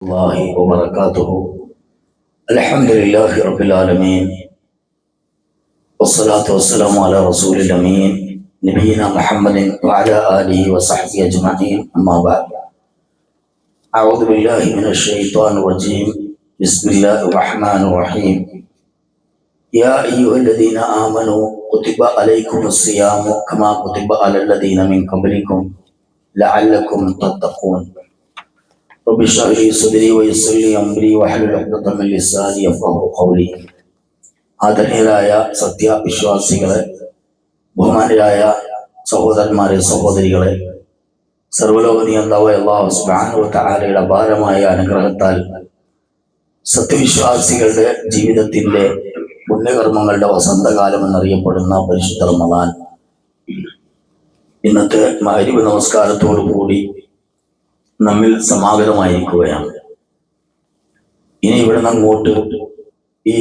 الله وبركاته. الحمد لله رب العالمين، والصلاة والسلام على رسول الأمين نبينا محمد وعلى آله وصحبه أجمعين. أما بعد، أعوذ بالله من الشيطان الرجيم. بسم الله الرحمن الرحيم. يا أيها الذين آمنوا كتب عليكم الصيام كما كتب على الذين من قبلكم لعلكم تتقون. رب اشرح لي صدري ويسر لي امري واحلل عقدة من لساني يفقهوا قولي. ആദരണീയരായ സത്യവിശ്വാസികളെ, ബഹുമാനരായ സഹോദരന്മാരെ, സഹോദരികളെ, സർവ്വലോകനിയന്താവായ അല്ലാഹു സുബ്ഹാനഹു വ തആലയുടെ അപാരമായ അനുഗ്രഹത്താൽ സത്യവിശ്വാസികളുടെ ജീവിതത്തിന്റെ പുണ്യകർമ്മങ്ങളുടെ വസന്തകാലം എന്നറിയപ്പെടുന്ന പരിശുദ്ധ റമദാൻ ഇന്നത്തെ മഗ്‌രിബ് നമസ്കാരത്തോടു കൂടി നമ്മിൽ സമാഗതമായിരിക്കുകയാണ്. ഇനി ഇവിടെ നിന്ന് അങ്ങോട്ട് ഈ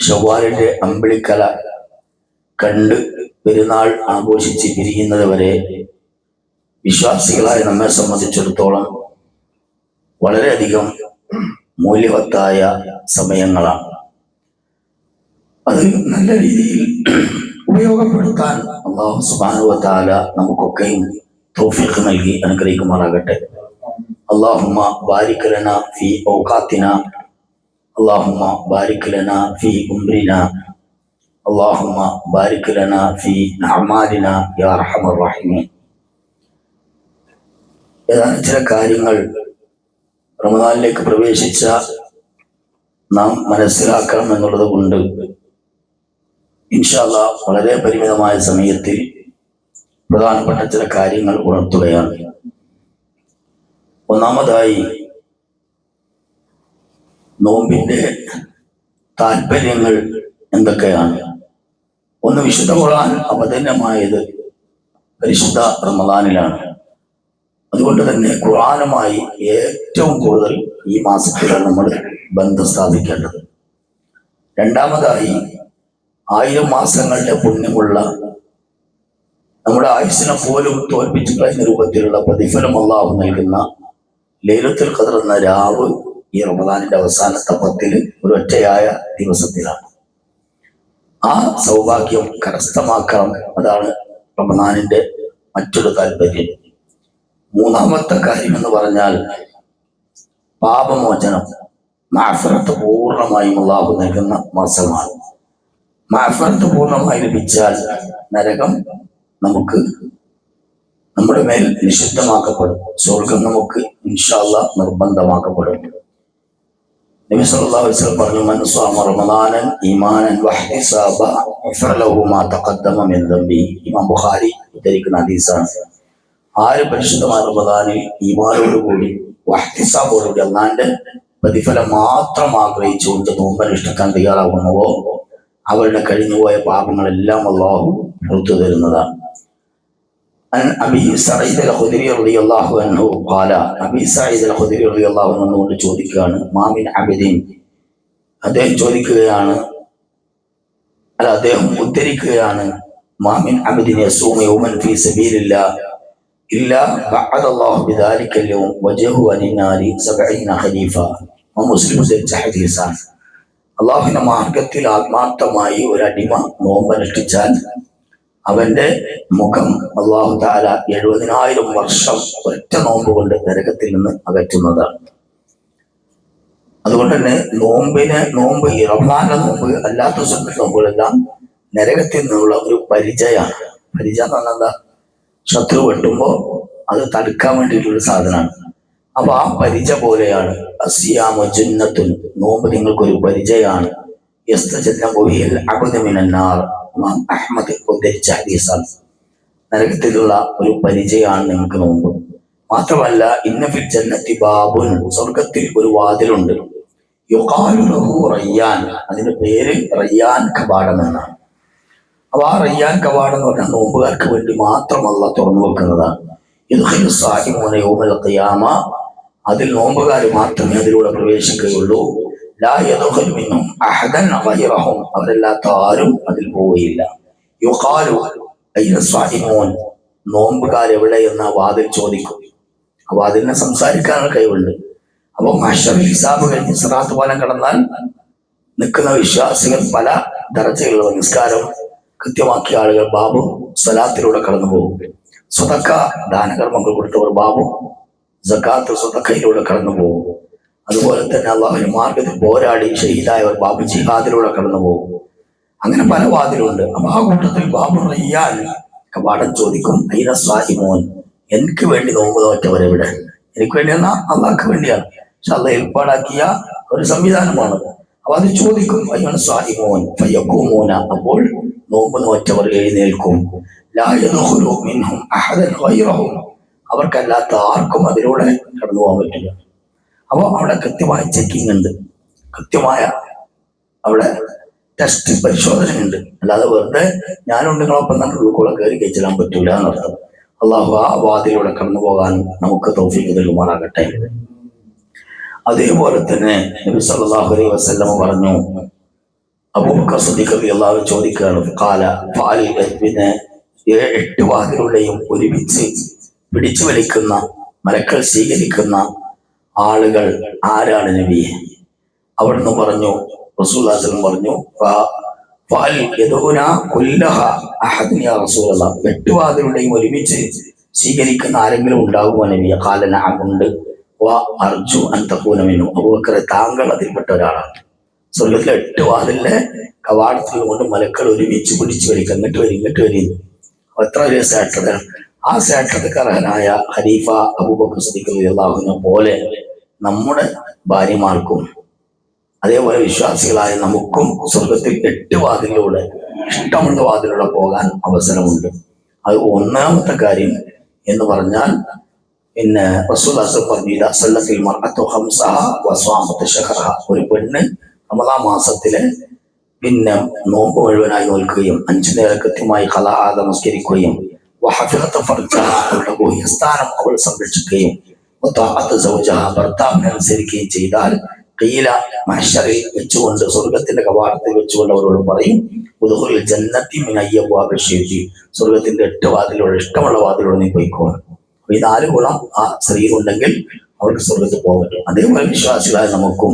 ശവ്വാലിന്റെ അമ്പിളിക്കല കണ്ട് പെരുന്നാൾ ആഘോഷിച്ച് പിരിയുന്നത് വരെ വിശ്വാസികളായ നമ്മെ സംബന്ധിച്ചിടത്തോളം വളരെയധികം മൂല്യവത്തായ സമയങ്ങളാണ്. അത് നല്ല രീതിയിൽ ഉപയോഗപ്പെടുത്താൻ അല്ലാഹു സുബ്ഹാനഹു വ തആല നമുക്കൊക്കെയും തൗഫീഖ് നൽകി അനുഗ്രഹിക്കുമാറാകട്ടെ. اللهم بارك لنا في أوقاتنا، اللهم بارك لنا في عمرنا، اللهم بارك لنا في أعمالنا يا أرحم الراحمين. ഏതാനും ചില കാര്യങ്ങൾ റമദാനിലേക്ക് പ്രവേശിച്ച നാം മനസ്സിലാക്കണം എന്നുള്ളത് കൊണ്ട് ഇൻഷാ അല്ലാഹ് വളരെ പരിമിതമായ സമയത്തിൽ പ്രധാനപ്പെട്ട ചില കാര്യങ്ങൾ ഉണർത്തുകയാണ്. ഒന്നാമതായി, നോമ്പിന്റെ താല്പര്യങ്ങൾ എന്തൊക്കെയാണ്? ഒന്ന്, വിശുദ്ധ ഖുർആൻ അവതരണമായത് പരിശുദ്ധ റമദാനിലാണ്. അതുകൊണ്ട് തന്നെ ഖുർആനുമായി ഏറ്റവും കൂടുതൽ ഈ മാസത്തിലാണ് നമ്മൾ ബന്ധം സ്ഥാപിക്കേണ്ടത്. രണ്ടാമതായി, 1000 മാസങ്ങളുടെ പുണ്യമുള്ള നമ്മുടെ ആയുസ്സിനെ പോലും തോൽപ്പിച്ചു കഴിഞ്ഞ രൂപത്തിലുള്ള പ്രതിഫലം അല്ലാഹു നൽകുന്ന ലൈലത്തുൽ ഖദ്ർ എന്ന രാവ് ഈ റമദാനിന്റെ അവസാനത്തെ 10 ഒരൊറ്റയായ ദിവസത്തിലാണ്. ആ സൗഭാഗ്യം കരസ്ഥമാക്കണം. അതാണ് റമദാനിന്റെ മറ്റൊരു താല്പര്യം. മൂന്നാമത്തെ കാര്യം എന്ന് പറഞ്ഞാൽ പാപമോചനം, മഅഫറത്ത് പൂർണ്ണമായും അല്ലാഹു നൽകുന്ന മാസമാണ്. മഅഫറത്ത് പൂർണ്ണമായി ലഭിച്ചാൽ നരകം നമുക്ക് നമ്മുടെ മേൽ നിഷിദ്ധമാക്കപ്പെടും, സ്വർഗം നമുക്ക് ഇൻഷാ അല്ലാഹ് നിർബന്ധമാക്കപ്പെടും. നബി സല്ലല്ലാഹു അലൈഹി വസല്ലം പറഞ്ഞു, മൻ സ്വമ റമദാനൻ ഈമാനൻ വഹ്തിസാബ ഗുഫിറ ലഹു മാ തഖദ്ദമ മിൻ ദംബി. ഇമാം ബുഖാരി ഉദ്ധരിക്കുന്ന ഹദീസാണ്. ആര് പരിശുദ്ധമായ റമദാനിൽ ഈമാനോടുകൂടി വഹ്തിസാബോടുകൂടി അല്ലാഹുവിന്റെ പ്രതിഫലം മാത്രം ആഗ്രഹിച്ചുകൊണ്ട് നോമ്പനുഷ്ഠിക്കാൻ തയ്യാറാകുന്നുവോ അവരുടെ കഴിഞ്ഞുപോയ പാപങ്ങളെല്ലാം അല്ലാഹു പുറത്തു തരുന്നതാണ്. അബീ സഈദ് അൽ-ഖുദരി റളിയല്ലാഹു അൻഹു ഖാല, അബീ സഈദ് അൽ-ഖുദരി റളിയല്ലാഹു അൻഹു കൊണ്ട് ചോദിക്കുകയാണ്, മാമിൻ അബ്ദിൻ, അദ്ദേഹം ചോദിക്കുകയാണ്, അല്ല അദ്ദേഹം ഉദ്ധരിക്കുകയാണ്, മാമിൻ അബ്ദിൻ യസൂമു യൗമൻ ഫീ സബീലില്ലാഹ് ഇല്ലാ ബഅദല്ലാഹു ബിദാലിക അൽ-യൗം വജഹു അൻ-നാരി 70 ഖലീഫ. മുസ്ലിം ഉദ്ധരിച്ച ഹദീസാണ്. അല്ലാഹുവിന്റെ മാർഗത്തിൽ ആത്മാർത്ഥമായി ഒരടിമ നോമ്പനുഷ്ഠിച്ചാൽ അവന്റെ മുഖം അല്ലാഹു തആല 70,000 വർഷം ഒറ്റ നോമ്പ് കൊണ്ട് നരകത്തിൽ നിന്ന് അകറ്റുന്നതാണ്. അതുകൊണ്ട് തന്നെ നോമ്പ് ഈ റമദാനിലെ നോമ്പ് അല്ലാത്ത സുന്നത്ത് നോമ്പുകളെല്ലാം നരകത്തിൽ നിന്നുള്ള ഒരു പരിചയമാണ്. പരിചയം എന്ന് പറഞ്ഞാൽ എന്താ? ശത്രു വെട്ടുമ്പോ അത് തടുക്കാൻ വേണ്ടിയിട്ടുള്ള സാധനമാണ്. അപ്പൊ ആ പരിച പോലെയാണ് അസിയാമു ജന്നത്തുൻ, നോമ്പ് നിങ്ങൾക്കൊരു പരിചയമാണ്. അഹ്മദ് ഉദ്ധരിച്ച ഹദീസാണ്. നരകത്തിലുള്ള ഒരു പരിചയമാണ് നിങ്ങൾക്ക് നോമ്പ്. മാത്രമല്ല, ഇന്ന ഫിൽ ജന്നത്തി ബാബുൻ, സ്വർഗത്തിൽ ഒരു വാതിലുണ്ട്. യുഖാലു ലഹു റയ്യാൻ, അതിന്റെ പേര് റയ്യാൻ കവാടം എന്നാണ്. അപ്പൊ ആ റയ്യാൻ കവാടം എന്ന് പറഞ്ഞാൽ നോമ്പുകാർക്ക് വേണ്ടി മാത്രമല്ല തുറന്നു വെക്കുന്നതാണ്. യദ്ഖുലു സ്സായിമൂന യൗമൽ ഖിയാമ, അതിൽ നോമ്പുകാർ മാത്രമേ അതിലൂടെ പ്രവേശിക്കുകയുള്ളൂ. ലാ യദ്ഖുലു മിൻഹും അഹദൻ ഗൈറഹും, അവരല്ലാത്ത ആരും അതിൽ പോവുകയില്ല. യുഖാലു അയ്ന സ്സായിമൂൻ, നോമ്പുകാർ എവിടെ എന്ന വാതിൽ ചോദിക്കും. ആ വാതിലിനെ സംസാരിക്കാനുള്ള കഴിവുണ്ട്. അപ്പൊ മഹ്ശറിൽ ഹിസാബ് കഴിഞ്ഞ് സിറാത്ത് പാലം കടന്നാൽ നിൽക്കുന്ന വിശ്വാസികൾ പല ദർജകളുള്ള നിസ്കാരം കൃത്യമാക്കിയ ആളുകൾ ബാബു സ്വലാത്തിലൂടെ കടന്നു പോകും. സ്വതക്ക ദാനകർമ്മങ്ങൾ കൊടുത്തവർ ബാബു സക്കാത്ത് സ്വതക്കയിലൂടെ കടന്നു പോകും. അതുപോലെ തന്നെ അള്ളാഹുവിന്റെ മാർഗത്തിൽ പോരാടി ഷഹീദായവർ ബാബു ജിഹാദിലൂടെ കടന്നു പോകും. അങ്ങനെ പല വാതിലുണ്ട്. അപ്പൊ ആ കൂട്ടത്തിൽ ബാബു റയ്യാൻ കവാടം ചോദിക്കും, അയ്യ സ്വാഹിമോൻ, എനിക്ക് വേണ്ടി നോമ്പ് നോറ്റവരെവിടെ? എനിക്ക് വേണ്ടി എന്നാ അള്ളാഹ്ക്ക് വേണ്ടിയാണ്. പക്ഷെ അള്ളാഹ് ഏർപ്പാടാക്കിയ ഒരു സംവിധാനമാണ്. അപ്പൊ അത് ചോദിക്കും, അയ്യാണ് സ്വാഹിമോൻ ഫയഖൂമൂന, അപ്പോൾ നോമ്പ് നോറ്റവർ എഴുന്നേൽക്കും. ലാ യദ്ഖുലു മിൻഹും അഹദൻ ഗൈറഹും, അവർക്കല്ലാത്ത ആർക്കും അതിലൂടെ കടന്നു പോകാൻ പറ്റില്ല. അപ്പോൾ അവിടെ കൃത്യമായ ചെക്കിംഗ് ഉണ്ട്, കൃത്യമായ അവിടെ ടെസ്റ്റ് പരിശോധനയുണ്ട്. അല്ലാതെ വെറുതെ ഞാനുണ്ട് നിങ്ങളൊപ്പം തന്നെ ഉള്ളിൽ കയറി കഴിച്ചിടാൻ പറ്റൂല എന്നർത്ഥം. അള്ളാഹു ആ വാതിലൂടെ കടന്നു പോകാൻ നമുക്ക് തൗഫീഖ് നൽകുമാറാകട്ടെ. അതേപോലെ തന്നെ നബി സല്ലല്ലാഹു അലൈഹി വസല്ലം പറഞ്ഞു, അബൂബക്കർ സിദ്ദീഖ് റളിയല്ലാഹു അൻഹു ചോദിക്കുകയാണ്, ഖാല ഫഅൽ, പിന്നെ 8 വാതിലുകളെയും ഒരുമിച്ച് പിടിച്ചു വലിക്കുന്ന മലക്കൾ സ്വീകരിക്കുന്ന ആളുകൾ ആരാണ് നബിയെ? അവിടുന്ന് പറഞ്ഞു, റസൂലുള്ളാഹി സ്വല്ലല്ലാഹു അലൈഹി വസല്ലം പറഞ്ഞു, 8 വാതിലുകളെയും ഒരുമിച്ച് സ്വീകരിക്കുന്ന ആരെങ്കിലും ഉണ്ടാകുമോ നബിയെ? ഖാല നഅം, ഉണ്ട്. അർജു അൻ തകൂന മിൻഹു, അബൂബക്കർ താങ്കൾ അതിൽപ്പെട്ട ഒരാളാണ്. സ്വർഗത്തിലെ 8 വാതിലിലെ കവാടത്തിൽ കൊണ്ട് മലക്കൾ ഒരുമിച്ച് പിടിച്ചു വലിക്കുക, ഇങ്ങോട്ട് വരും. എത്ര വലിയ ശ്രേഷ്ഠത! ആ ശ്രേഷ്ഠതക്ക് അർഹനായ ഖലീഫ അബൂബക്കർ സിദ്ദീഖ് റളിയല്ലാഹു അൻഹു പോലെ നമ്മുടെ ഭാര്യമാർക്കും അതേപോലെ വിശ്വാസികളായ നമുക്കും സ്വർഗത്തിൽ 8 വാതിലൂടെ, ഇഷ്ടമുള്ള വാതിലൂടെ പോകാൻ അവസരമുണ്ട്. അത് ഒന്നാമത്തെ കാര്യം എന്ന് പറഞ്ഞാൽ, പിന്നെ റസൂലുള്ളാഹി പറഞ്ഞില്ല, സല്ലത്തിൽ മർഅത്തു ഖംസഹ വസ്വാമത്ത് ശഹറഹ, ഒരു പെണ്ണ് റമളാൻ മാസത്തിലെ പിന്നെ നോമ്പ് മുഴുവനായി നോൽക്കുകയും 5 നേരം കൃത്യമായി ഖളാഅ നമസ്കരിക്കുകയും വഹഫിളത ഫർജഹ, അവളുടെ ഗുഹ്യസ്ഥാനം അവൾ സംരക്ഷിക്കുകയും വതഅത്ത് സൗജഹ, ഭർത്താവിനെ അനുസരിക്കുകയും ചെയ്താൽ ഖീല, മഹ്ശറിൽ വെച്ചുകൊണ്ട് സ്വർഗത്തിന്റെ കവാടത്തിൽ വെച്ചുകൊണ്ട് അവരോട് പറയും, ഉദ്ഖുൽ ജന്നത്തി മിൻ അയ്യി അബ്വാബി ശൈഇ, സ്വർഗത്തിന്റെ 8 വാതിലൂടെ, ഇഷ്ടമുള്ള വാതിലൂടെ നീ പോയിക്കോ. ഈ 4 ഗുണം ആ സ്ത്രീക്കുണ്ടെങ്കിൽ അവർക്ക് സ്വർഗത്തിൽ പോകാൻ പറ്റും. അതേപോലെ വിശ്വാസികളായ നമുക്കും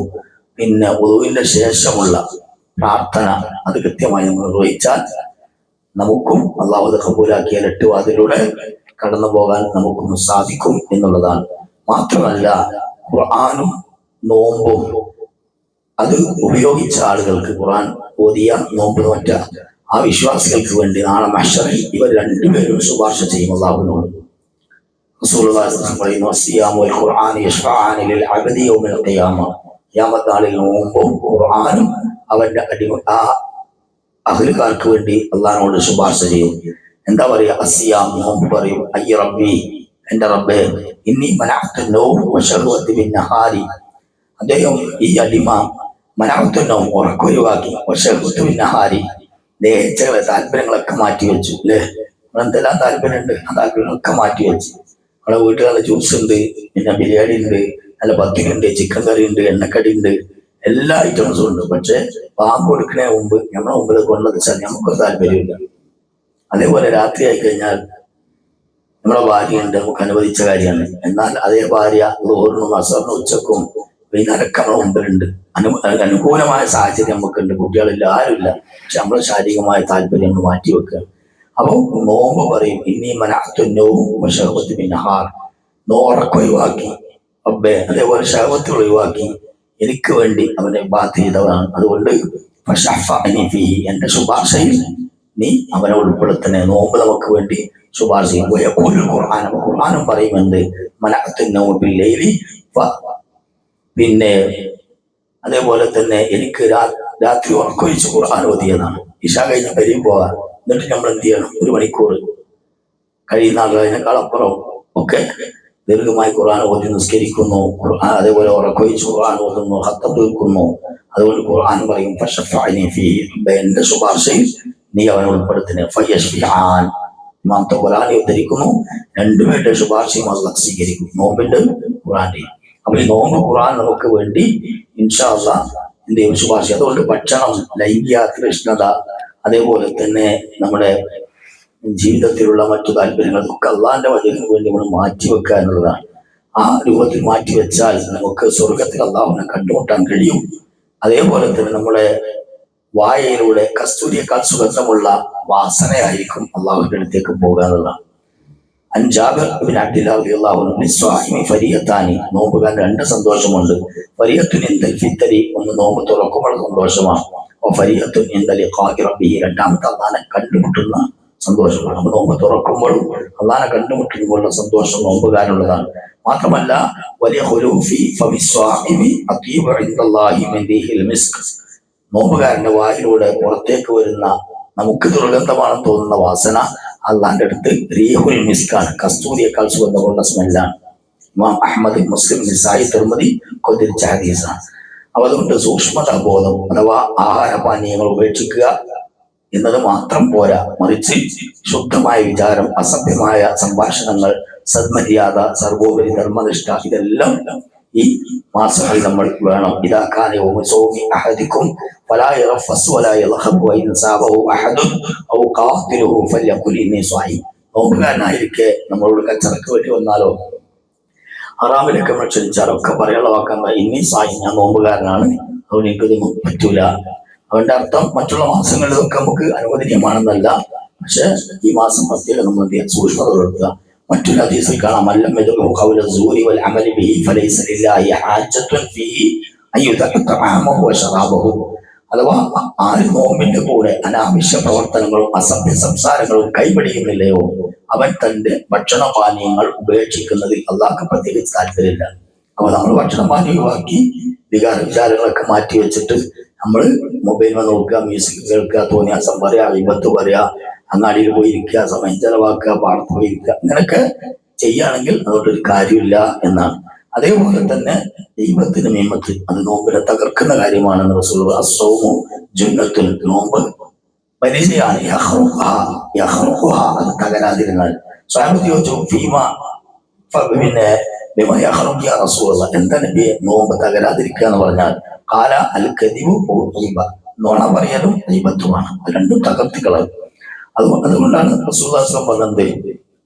പിന്നെ വുളുവിന്റെ ശേഷമുള്ള പ്രാർത്ഥന അത് കൃത്യമായി നമ്മൾ നിർവഹിച്ചാൽ നമുക്കും അള്ളാഹു അത് കബൂലാക്കിയാൽ 8 വാതിലൂടെ കടന്നു പോകാൻ നമുക്കും സാധിക്കും എന്നുള്ളതാണ്. മാത്രമല്ല ഖുർആനും നോമ്പും അത് ഉപയോഗിച്ച ആളുകൾക്ക്, ഖുർആൻ ഓതിയ നോമ്പ് നോറ്റ ആ വിശ്വാസികൾക്ക് വേണ്ടി നാളെ മഹ്ശറിൽ ഇവർ 2 പേരും ശുപാർശ ചെയ്യും അള്ളാഹുവിനോട്. ഖിയാമത്ത് നാളിൽ നോമ്പും ഖുർആനും അവന്റെ ആ അഹ്ലുകാർക്ക് വേണ്ടി അള്ളാഹിനോട് ശുപാർശ ചെയ്യും. എന്താ പറയാ? അസിയാം, നോമ്പ് പറയും, അയ്യ റബ്ബി, എന്റെ റബ്ബേ, ഇന്നി മനഅതു നൗം വശഹവതി ബിന്നഹാരി, അദ്ദേഹം ഈ അടിമ മനഅതു നൗം, ഉറക്കൊഴിവാക്കി, വശഹവതി ബിന്നഹാരി, ദേഹച്ചകളെ താല്പര്യങ്ങളൊക്കെ മാറ്റിവെച്ചു. അല്ലേ, എന്തെല്ലാം താല്പര്യമുണ്ട് ആ താല്പര്യങ്ങളൊക്കെ മാറ്റിവെച്ചു. നമ്മളെ വീട്ടിൽ നല്ല ജ്യൂസ് ഉണ്ട്, പിന്നെ ബിരിയാണി ഉണ്ട്, നല്ല പത്തിരിണ്ട്, ചിക്കൻ കറി ഉണ്ട്, എണ്ണക്കടി ഉണ്ട്, എല്ലാ ഐറ്റംസും ഉണ്ട്. പക്ഷെ പാമ്പ് കൊടുക്കണേ മുമ്പ് നമ്മളെ മുമ്പിൽ കൊണ്ടത് വെച്ചാൽ നമുക്കൊരു താല്പര്യമില്ല. അതേപോലെ രാത്രി ആയി കഴിഞ്ഞാൽ നമ്മളെ ഭാര്യയുണ്ട്, നമുക്ക് അനുവദിച്ച കാര്യമാണ്. എന്നാൽ അതേ ഭാര്യ ലോറിനും അസറിനും ഉച്ചക്കും വൈകുന്നേരമൊക്കെ നമ്മളെ മുമ്പിലുണ്ട്. അനുകൂലമായ സാഹചര്യം നമുക്കുണ്ട്, കുട്ടികളില്ല, ആരുമില്ല. പക്ഷെ നമ്മളെ ശാരീരികമായ താല്പര്യം നമ്മൾ മാറ്റിവെക്കുക. അപ്പൊ നോമ്പ് പറയും, ഇന്നീ മനഅതു നൗം വശഹവതി ബിന്നഹാർ, ഉറക്കൊഴിവാക്കി റബ്ബേ, അതേപോലെ ശഹവത്ത് ഒഴിവാക്കി എനിക്ക് വേണ്ടി അവനെ ബാത്ത് ചെയ്തവനാണ്. അതുകൊണ്ട് എന്റെ ശുപാർശയിൽ നീ അവനെ ഉൾപ്പെടുത്തണേ. നോമ്പ് നമുക്ക് വേണ്ടി ശുപാർശ ചെയ്യും. ഖുർആനും പറയുന്നുണ്ട്, മനഅതു നൗം ബിൽ ലൈലി, പിന്നെ അതേപോലെ തന്നെ എനിക്ക് രാത്രി ഉറക്കൊഴിച്ച് ഖുർആൻ ഓതിയതാണ്. ഇശാ കഴിഞ്ഞ് പെരിയും പോകാൻ, എന്നിട്ട് നമ്മൾ എന്ത് ചെയ്യണം? 1 മണിക്കൂർ കഴിയുന്ന ആളുകളതിനേക്കാൾ അപ്പുറം ഒക്കെ ദീർഘമായി ഖുർആൻ ഓതി നിസ്കരിക്കുന്നു. അതേപോലെ ഉറക്കൊഴിച്ച് ഖുർആൻ ഓതുന്നു, ഖത്തം തീർക്കുന്നു. അതുകൊണ്ട് ഖുർആൻ പറയും, ഫശഫഅനി ഫീഹി, എന്റെ ശുപാർശയിൽ നീ അവനെ ഉൾപ്പെടുത്തുന്നേ. ഫയശ്ഫിആൻ, ഇമാം തബറാനി ഉദ്ധരിക്കുന്നു, 2 പേരുടെ ശുപാർശയും അല്ലാഹ് സ്വീകരിക്കും, നോമ്പിന്റെ ഖുർആന്റെയും. അപ്പൊ ഈ നോമ്പ് ഖുർആൻ നമുക്ക് വേണ്ടി ഇൻഷാ അല്ലാഹ് എന്തെയും ശുപാർശ. അതുകൊണ്ട് ഭക്ഷണം, ലൈംഗിക കൃഷ്ണത, അതേപോലെ തന്നെ നമ്മുടെ ജീവിതത്തിലുള്ള മറ്റു താല്പര്യങ്ങൾ ഒക്കെ അള്ളാഹിന്റെ വചനത്തിന് വേണ്ടി നമ്മൾ മാറ്റിവെക്കുക എന്നുള്ളതാണ്. ആ രൂപത്തിൽ മാറ്റിവെച്ചാൽ നമുക്ക് സ്വർഗത്തിൽ അള്ളാഹുവിനെ കണ്ടുമുട്ടാൻ കഴിയും. അതേപോലെ തന്നെ നമ്മുടെ വായയിലൂടെ കസ്തൂരിയേക്കാൾ സുഗന്ധമുള്ള വാസനയായിരിക്കും അള്ളാഹുവിന്റെ അടുത്തേക്ക് പോകുക എന്നുള്ളതാണ്. നോമ്പുകാരൻ രണ്ട് സന്തോഷമുണ്ട്. ഒന്ന് നോമ്പ് തുറക്കുമ്പോൾ സന്തോഷമാണ്. രണ്ടാമത്തെ അള്ളാനെ കണ്ടുമുട്ടുന്ന സന്തോഷമാണ്. അപ്പൊ നോമ്പ് തുറക്കുമ്പോഴും അള്ളാനെ കണ്ടുമുട്ടുമ്പോഴുള്ള സന്തോഷം നോമ്പുകാരുള്ളതാണ്. മാത്രമല്ല വലിയ നോമ്പുകാരന്റെ വായിലൂടെ പുറത്തേക്ക് വരുന്ന നമുക്ക് ദുർഗന്ധമാണെന്ന് തോന്നുന്ന വാസന അള്ളാന്റെ അടുത്ത് റീഹുൽ മിസ്കാണ്, കസ്തൂരിയേക്കാൾ സുഗന്ധമുള്ള സ്മെല്ലാണ്. ഇമാം അഹ്മദ്, മുസ്ലിം, നിസായി, തിർമിദി ഉദ്ധരിച്ച ഹദീസാണ്. അപ്പൊ അതുകൊണ്ട് സൂക്ഷ്മതാ ബോധം അഥവാ ആഹാരപാനീയങ്ങൾ ഉപേക്ഷിക്കുക എന്നത് മാത്രം പോരാ, മറിച്ച് ശുദ്ധമായ വിചാരം, അസഭ്യമായ സംഭാഷണങ്ങൾ, സദ്മര്യാദ, സർവോപരി ധർമ്മനിഷ്ഠ, ഇതെല്ലാം ഈ മാസങ്ങളിൽ നമ്മൾ വേണം. നോമ്പുകാരനായിരിക്കെ നമ്മളോട് കച്ചറക്ക് വേണ്ടി വന്നാലോ ഹറാമിലൊക്കെ നമ്മൾ ക്ഷണിച്ചാലോ ഒക്കെ പറയാനുള്ള വാക്കാൻ ഇന്നീ സായി, ഞാൻ നോമ്പുകാരനാണ്, അതുകൊണ്ട് എനിക്കൊന്നും പറ്റൂല. അവന്റെ അർത്ഥം മറ്റുള്ള മാസങ്ങളിലൊക്കെ നമുക്ക് അനുവദനീയമാണെന്നല്ല, പക്ഷെ ഈ മാസം പ്രത്യേകം നമ്മൾ സൂക്ഷ്മത പുലർത്തുക. മറ്റൊരു ഹദീസിൽ കാണാം, അഥവാ ആര് നോമ്പിന്റെ കൂടെ അനാവശ്യ പ്രവർത്തനങ്ങളും അസഭ്യ സംസാരങ്ങളും കൈപിടിക്കുന്നില്ലയോ അവൻ തന്റെ ഭക്ഷണപാനീയങ്ങൾ ഉപേക്ഷിക്കുന്നതിൽ അള്ളാഹ്ക്ക് പ്രത്യേകിച്ച് താല്പര്യമില്ല. അപ്പൊ നമ്മൾ ഭക്ഷണപാനീയം ഒഴിവാക്കി വികാര വിചാരങ്ങളൊക്കെ മാറ്റി വെച്ചിട്ട് നമ്മൾ മൊബൈൽ നോക്കുക, മ്യൂസിക് കേൾക്കുക, തോന്നിയാസം പറയാ, വിപത്ത് പറയാ, അങ്ങാടിയിൽ പോയിരിക്കുക, സമയം ചെലവാക്കുക, പാടത്ത് പോയിരിക്കുക, അങ്ങനെയൊക്കെ ചെയ്യുകയാണെങ്കിൽ അതുകൊണ്ടൊരു കാര്യമില്ല എന്നാണ്. അതേപോലെ തന്നെ ദൈവത്തിന് നിയമത്തിൽ അത് നോമ്പിനെ തകർക്കുന്ന കാര്യമാണെന്ന് റസൂലുള്ളാഹി അസ്സൗമു ജുന്നത്തുൽ, നോമ്പ് പരിചയാണ്, അത് തകരാതിരുന്നാൽ. സ്വഹാബത്ത് ചോദിച്ചു, പിന്നെ എന്താ നബിയെ നോമ്പ് തകരാതിരിക്കുക എന്ന് പറഞ്ഞാൽ? കാല അൽ കദിബു നോണ പറയലും ദൈവത്വമാണ്, രണ്ടും തകർത്തിക്കളയും. അതുകൊണ്ടാണ് റസൂലുള്ളാഹി പറഞ്ഞത്,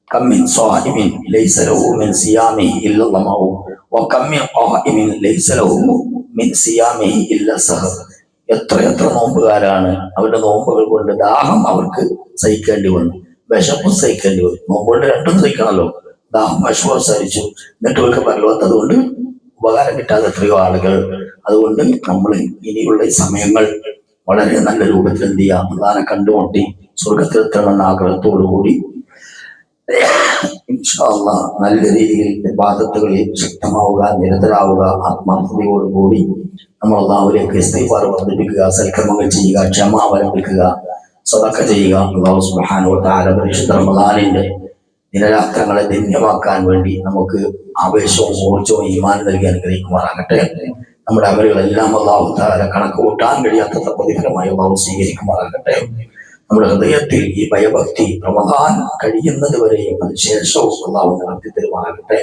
കമ്മിൻ സ്വാഹിമിൻ ലൈസ ലഹു മിൻ സിയാമിഹി ഇല്ല ളമഉ വകമ്മിൻ ഖായിമിൻ ലൈസ ലഹു മിൻ സിയാമിഹി ഇല്ല സഹർ. എത്ര നോമ്പുകാരാണ് അവരുടെ നോമ്പുകൾ കൊണ്ട് ദാഹം അവർക്ക് സഹിക്കേണ്ടി വന്നു, വിശപ്പ് സഹിക്കേണ്ടി വന്നു. നോമ്പുകൊണ്ട് രണ്ടും സഹിക്കണമല്ലോ, ദാഹം വിഷമം സഹിച്ചു, എന്നിട്ട് അവർക്ക് പരലോകത്ത് കൊണ്ട് ഉപകാരം കിട്ടാതെ എത്രയോ ആളുകൾ. അതുകൊണ്ട് നമ്മൾ ഇനിയുള്ള ഈ സമയങ്ങൾ വളരെ നല്ല രൂപത്തിൽ എന്ത് ചെയ്യാം, അള്ളാനെ കണ്ടുമുട്ടി സ്വർഗത്തിലെത്തണമെന്ന ആഗ്രഹത്തോടുകൂടി ഇൻഷാ അല്ലാഹ് നല്ല രീതിയിൽ ഇബാദത്തുകളിൽ ശക്തമാവുക, നിരതരാവുക, ആത്മാർത്ഥതയോടുകൂടി നമ്മൾ അള്ളാഹുവിലേക്ക് ഇസ്തിഗ്ഫാർ വർദ്ധിപ്പിക്കുക, സൽക്കർമ്മങ്ങൾ ചെയ്യുക, ക്ഷമ അവലംബിക്കുക, സദഖ ചെയ്യുക. അല്ലാഹു സുബ്ഹാനഹു വ തആല പരിശുദ്ധ റമദാനിന്റെ ദിനരാത്രങ്ങളെ ധന്യമാക്കാൻ വേണ്ടി നമുക്ക് ആവേശവും ഊർജ്ജവും ഈമാൻ നൽകി അനുഗ്രഹിക്കുമാറാകട്ടെ. നമ്മുടെ അമലുകളെല്ലാം അല്ലാഹു തആല കണക്ക് കൂട്ടാൻ കഴിയാത്ത പ്രതിഫലമായി അല്ലാഹു സ്വീകരിക്കുമാറാകട്ടെ. നമ്മുടെ ഹൃദയത്തിൽ ഈ ഭയഭക്തി റമദാൻ കഴിയുന്നത് വരെയും അതിനുശേഷവും അല്ലാഹു നടത്തി തരുമാറാകട്ടെ.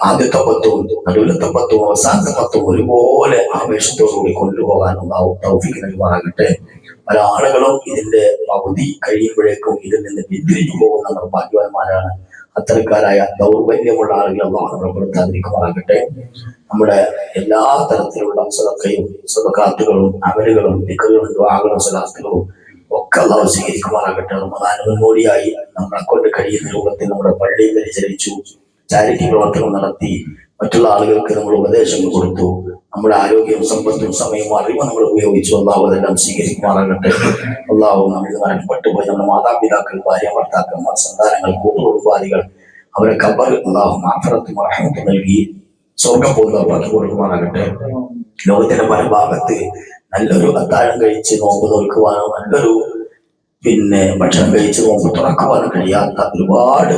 ആദ്യത്തെ 10, നടുവിലത്തെ 10, അവസാനത്തെ 10 ഒരുപോലെ ആവേശത്തോടുകൂടി കൊണ്ടുപോകാൻ അല്ലാഹു തൗഫീഖ് നൽകുമാറാകട്ടെ. പല ആളുകളും ഇതിന്റെ പകുതി കഴിയുമ്പോഴേക്കും ഇതിൽ നിന്ന് പിന്തിരിഞ്ഞു പോകുന്ന നിർഭാഗ്യവാന്മാരാണ്. അത്തരക്കാരായ ദൗർബല്യമുള്ള ആളുകൾ അല്ലാഹു നമ്മളെ പെടുത്താതിരിക്കുമാറാകട്ടെ. നമ്മുടെ എല്ലാ തരത്തിലുള്ള സദഖയും സദഖാത്തുകളും അമലുകളും ദിക്റുകളും ദുആകളും സ്വലാത്തുകളും ഒക്കെ അല്ലാഹു സ്വീകരിക്കുമാറാകട്ടെ. റമദാൻ മുന്നോടിയായി നമ്മളെ കൊണ്ട് കഴിയുന്ന രൂപത്തിൽ നമ്മുടെ പള്ളി പരിചരിച്ചു, ചാരിറ്റി പ്രവർത്തനം നടത്തി, മറ്റുള്ള ആളുകൾക്ക് നമ്മൾ ഉപദേശങ്ങൾ കൊടുത്തു, നമ്മുടെ ആരോഗ്യവും സമ്പത്തും സമയവും അറിവും നമ്മൾ ഉപയോഗിച്ചു. അല്ലാഹു അതെല്ലാം സ്വീകരിക്കുമാറാകട്ടെ. അല്ലാഹു നമ്മൾ മരണപ്പെട്ടുപോയി നമ്മുടെ മാതാപിതാക്കൾ, ഭാര്യ, ഭർത്താക്കന്മാർ, സന്താനങ്ങൾ, കൂട്ടുകുടുംബാദികൾ, അവരെ ഖബർ അല്ലാഹു മഗ്ഫിറത്തും റഹ്മത്തും നൽകി സ്വർഗ്ഗപൂർവ്വമാക്കി കൊടുക്കുമാറാകട്ടെ. ലോകത്തിന്റെ പല ഭാഗത്ത് നല്ലൊരു അത്താഴം കഴിച്ച് നോമ്പ് നോൽക്കുവാനോ നല്ലൊരു ഭക്ഷണം കഴിച്ച് നോമ്പ് തുറക്കുവാനോ കഴിയാത്ത ഒരുപാട്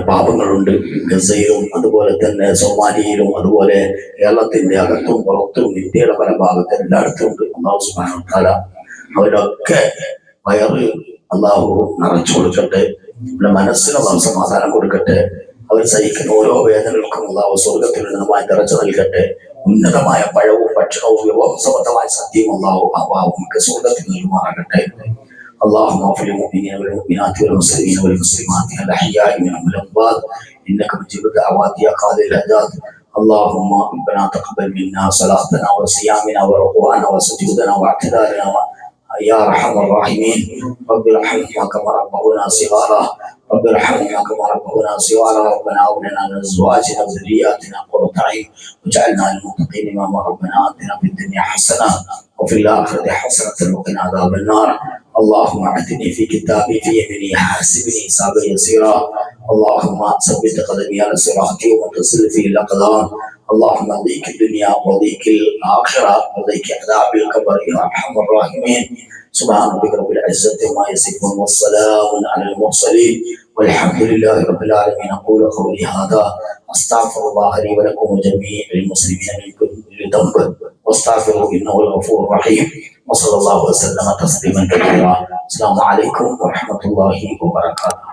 പാപങ്ങളുണ്ട്. ഗസയിലും അതുപോലെ തന്നെ സോമാലിയയിലും അതുപോലെ കേരളത്തിന്റെ അകത്തും പുറത്തും ഇന്ത്യയുടെ പല ഭാഗത്തും എല്ലായിടത്തും ഉണ്ട്. അല്ലാഹു സുബ്ഹാനഹു വ തആല അവരൊക്കെ വയറ് അല്ലാഹു നിറച്ചു കൊടുക്കട്ടെ. അവരുടെ മനസ്സിന് അല്ലാഹു സമാധാനം കൊടുക്കട്ടെ. അവർ സഹിക്കുന്ന ഓരോ വേദനകൾക്കും അല്ലാഹു സ്വർഗത്തിൽ നിന്നുമായി നിറച്ചു നൽകട്ടെ. ഉന്നതമായ പഴവും ഭക്ഷണവും വിഭവസമൃദ്ധമായ സദ്യയും അല്ലാഹു നമുക്ക് സ്വർഗത്തിൽ നൽകുമാറാകട്ടെ. اللهم اغفر للمؤمنين والمؤمنات والمسلمين والمسلمات الاحياء منهم والاموات انك مجيب الدعوات يا قاضي الحاجات. اللهم ربنا تقبل منا صلاتنا وصيامنا وركوعنا وسجودنا واعتدالنا يا ارحم الراحمين. رب ارحمنا كما ربونا صغارا، رب ارحمنا كما ربونا صغارا. ربنا هب لنا من ازواجنا وذرياتنا قرة اعين واجعلنا للمتقين اماما. ربنا اتنا في الدنيا حسنه وفي الاخره حسنه وقنا عذاب النار. اللهم اعتني في كتابي في يميني حاسبني حسابا يسيرا. اللهم ثبت قدمي على صراطي وتصل فيه الاقدام. اللهم ضيق الدنيا وضيق الاخره وضيق عذاب القبر يا ارحم الراحمين. سبحان ربك رب العزه عما يصفون والسلام على المرسلين والحمد لله رب العالمين. اقول قولي هذا استغفر الله لي ولكم وجميع المسلمين من كل ذنب واستغفروه انه الغفور الرحيم. وصلى الله وسلم تسليما كثيرا. السلام عليكم ورحمه الله وبركاته.